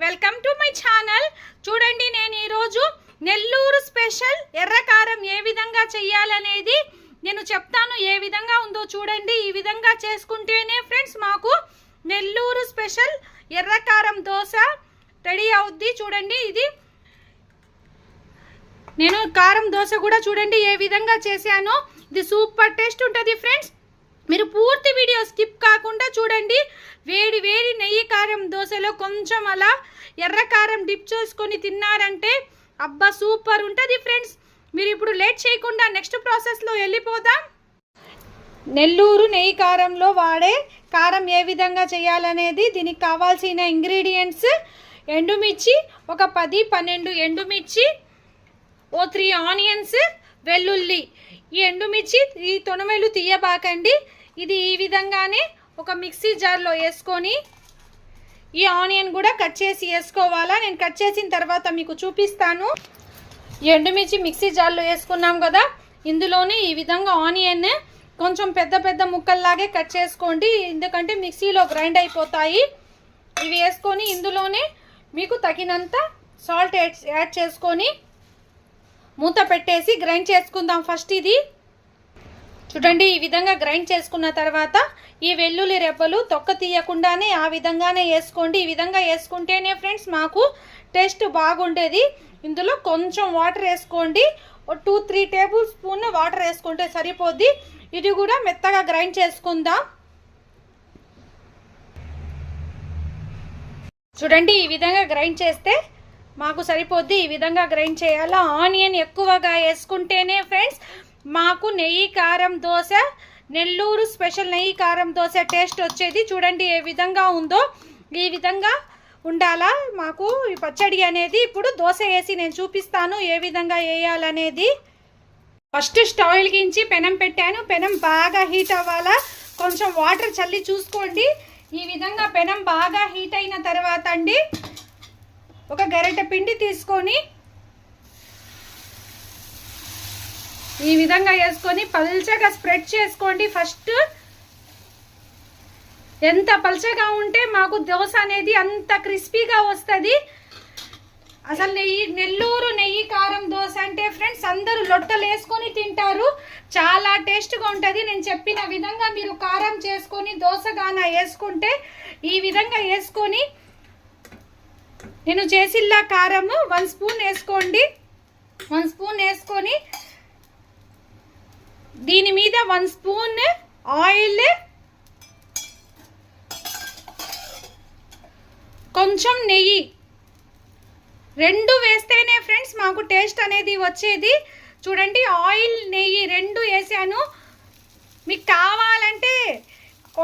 Welcome to my channel. చూడండి, నేను ఈరోజు నెల్లూరు స్పెషల్ ఎర్రకారం ఏ విధంగా చేయాలనేది నేను చెప్తాను. ఏ విధంగా ఉందో చూడండి. ఈ విధంగా చేసుకుంటేనే ఫ్రెండ్స్ మాకు నెల్లూరు స్పెషల్ ఎర్రకారం దోశ రెడీ అవుద్ది. చూడండి, ఇది నేను కారం దోశ కూడా చూడండి ఏ విధంగా చేశానో. ఇది సూపర్ టేస్ట్ ఉంటుంది ఫ్రెండ్స్. మీరు పూర్తి వీడియో స్కిప్ కాకుండా చూడండి. వేడి వేడి నెయ్యి కారం దోశలో కొంచెం అలా ఎర్రకారం డిప్ చేసుకొని తిన్నారంటే అబ్బా సూపర్ ఉంటుంది ఫ్రెండ్స్. మీరు ఇప్పుడు లేట్ చేయకుండా నెక్స్ట్ ప్రాసెస్లో వెళ్ళిపోదాం. నెల్లూరు నెయ్యి కారంలో వాడే కారం ఏ విధంగా చేయాలనేది, దీనికి కావాల్సిన ఇంగ్రీడియంట్స్: ఎండుమిర్చి ఒక 10-12 ఎండుమిర్చి, 3 ఆనియన్స్, వెల్లుల్లి. ఈ ఎండుమిర్చి ఈ తొనమెలు తీయబాకండి. ఇది ఈ విధంగానే ఒక మిక్సీ జార్లో వేసుకొని ఈ ఆనియన్ కూడా కట్ చేసి వేసుకోవాలా. నేను కట్ చేసిన తర్వాత మీకు చూపిస్తాను. ఎండుమిర్చి మిక్సీ జార్లో వేసుకున్నాం కదా, ఇందులోనే ఈ విధంగా ఆనియన్ కొంచెం పెద్ద పెద్ద ముక్కల్లాగే కట్ చేసుకోండి, ఎందుకంటే మిక్సీలో గ్రైండ్ అయిపోతాయి. ఇవి వేసుకొని ఇందులోనే మీకు తగినంత సాల్ట్ యాడ్ చేసుకొని మూత పెట్టేసి గ్రైండ్ చేసుకుందాం. ఫస్ట్ ఇది చూడండి, ఈ విధంగా గ్రైండ్ చేసుకున్న తర్వాత ఈ వెల్లుల్లి రెబ్బలు తొక్క తీయకుండానే ఆ విధంగానే వేసుకోండి. ఈ విధంగా వేసుకుంటేనే ఫ్రెండ్స్ మాకు టేస్ట్ బాగుండేది. ఇందులో కొంచెం వాటర్ వేసుకోండి, 2-3 టేబుల్ స్పూన్ వాటర్ వేసుకుంటే సరిపోద్ది. ఇది కూడా మెత్తగా గ్రైండ్ చేసుకుందాం. చూడండి, ఈ విధంగా గ్రైండ్ చేస్తే మాకు సరిపోద్ది. ఈ విధంగా గ్రైండ్ చేయాలా. ఆనియన్ ఎక్కువగా వేసుకుంటేనే ఫ్రెండ్స్ మాకు నెయ్యి కారం దోశ, నెల్లూరు స్పెషల్ నెయ్యి కారం దోశ టేస్ట్ వచ్చేది. చూడండి ఏ విధంగా ఉందో, ఈ విధంగా ఉండాలా మాకు ఈ పచ్చడి అనేది. ఇప్పుడు దోశ వేసి నేను చూపిస్తాను ఏ విధంగా వేయాలనేది. ఫస్ట్ స్టవ్ వెలిగించి పెనం పెట్టాను. పెనం బాగా హీట్ అవ్వాలా. కొంచెం వాటర్ చల్లి చూసుకోండి. ఈ విధంగా పెనం బాగా హీట్ అయిన తర్వాత అండి ఒక గరిటె పిండి తీసుకొని ఈ విధంగా వేసుకొని పల్చగా స్ప్రెడ్ చేసుకోండి. ఫస్ట్ ఎంత పల్చగా ఉంటే మాకు దోశ అనేది అంత క్రిస్పీగా వస్తుంది. అసలు నెల్లూరు నెయ్యి కారం దోశ అంటే ఫ్రెండ్స్ అందరూ లొట్టలు వేసుకొని తింటారు. చాలా టేస్ట్గా ఉంటుంది. నేను చెప్పిన విధంగా మీరు కారం చేసుకొని దోశగాన వేసుకుంటే ఈ విధంగా వేసుకొని, నేను చేసిల్లా కారము 1 స్పూన్ వేసుకోండి. 1 స్పూన్ వేసుకొని దీని మీద 1 స్పూన్ ఆయిల్, కొంచెం నెయ్యి, 2 వేస్తేనే ఫ్రెండ్స్ మాకు టేస్ట్ అనేది వచ్చేది. చూడండి, ఆయిల్ నెయ్యి 2 వేసాను. మీకు కావాలంటే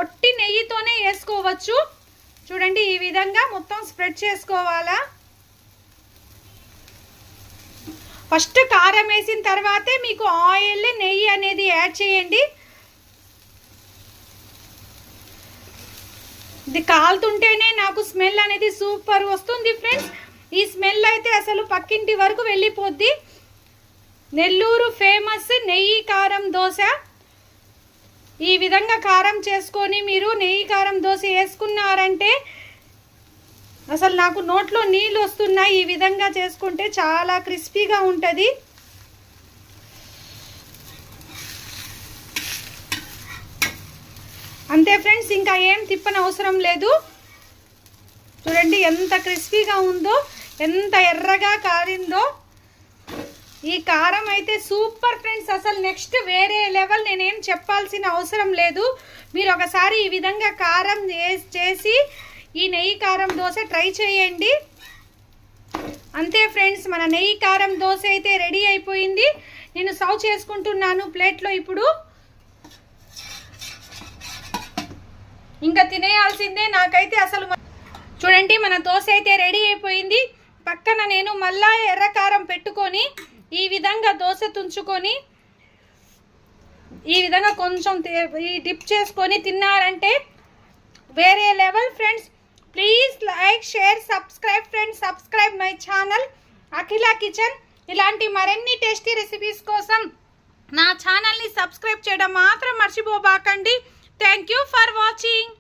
ఒట్టి నెయ్యితోనే వేసుకోవచ్చు. చూడండి, ఈ విధంగా మొత్తం స్ప్రెడ్ చేసుకోవాలా. ఫస్ట్ కారం వేసిన తర్వాతే మీకు ఆయిల్ నెయ్యి అనేది యాడ్ చేయండి. ఇది కాలుతుంటేనే నాకు స్మెల్ అనేది సూపర్ వస్తుంది ఫ్రెండ్స్. ఈ స్మెల్ అయితే అసలు పక్కింటి వరకు వెళ్ళిపోద్ది. నెల్లూరు ఫేమస్ నెయ్యి కారం దోశ. ఈ విధంగా కారం చేసుకొని మీరు నెయ్యి కారం దోశ వేసుకున్నారంటే అసలు నాకు నోట్లో నీళ్ళు వస్తున్నాయి. ఈ విధంగా చేసుకుంటే చాలా క్రిస్పీగా ఉంటుంది. అంతే ఫ్రెండ్స్, ఇంకా ఏం తిప్పని అవసరం లేదు. చూడండి ఎంత క్రిస్పీగా ఉందో, ఎంత ఎర్రగా కారిందో. ఈ కారం అయితే సూపర్ ఫ్రెండ్స్. అసలు నెక్స్ట్ వేరే లెవెల్. నేనేం చెప్పాల్సిన అవసరం లేదు. మీరు ఒకసారి ఈ విధంగా కారం చేసి ఈ నెయ్యి కారం దోశ ట్రై చేయండి. అంతే ఫ్రెండ్స్, మన నెయ్యి కారం దోశ అయితే రెడీ అయిపోయింది. నేను సర్వ్ చేసుకుంటున్నాను ప్లేట్లో. ఇప్పుడు ఇంకా తినేయాల్సిందే నాకైతే అసలు. చూడండి, మన దోశ అయితే రెడీ అయిపోయింది. పక్కన నేను మళ్ళా ఎర్రకారం పెట్టుకొని ఈ విధంగా దోశ తుంచుకొని ఈ విధంగా కొంచెం ఈ డిప్ చేసుకొని తిన్నారంటే వేరే level friends. Please like, share, subscribe friends. Subscribe my channel Akhila kitchen. ఇలాంటి మరిన్ని టేస్టీ రెసిపీస్ కోసం నా ఛానల్ని సబ్స్క్రైబ్ చేయడం మాత్రం మర్చిపోబాకండి. Thank you for watching.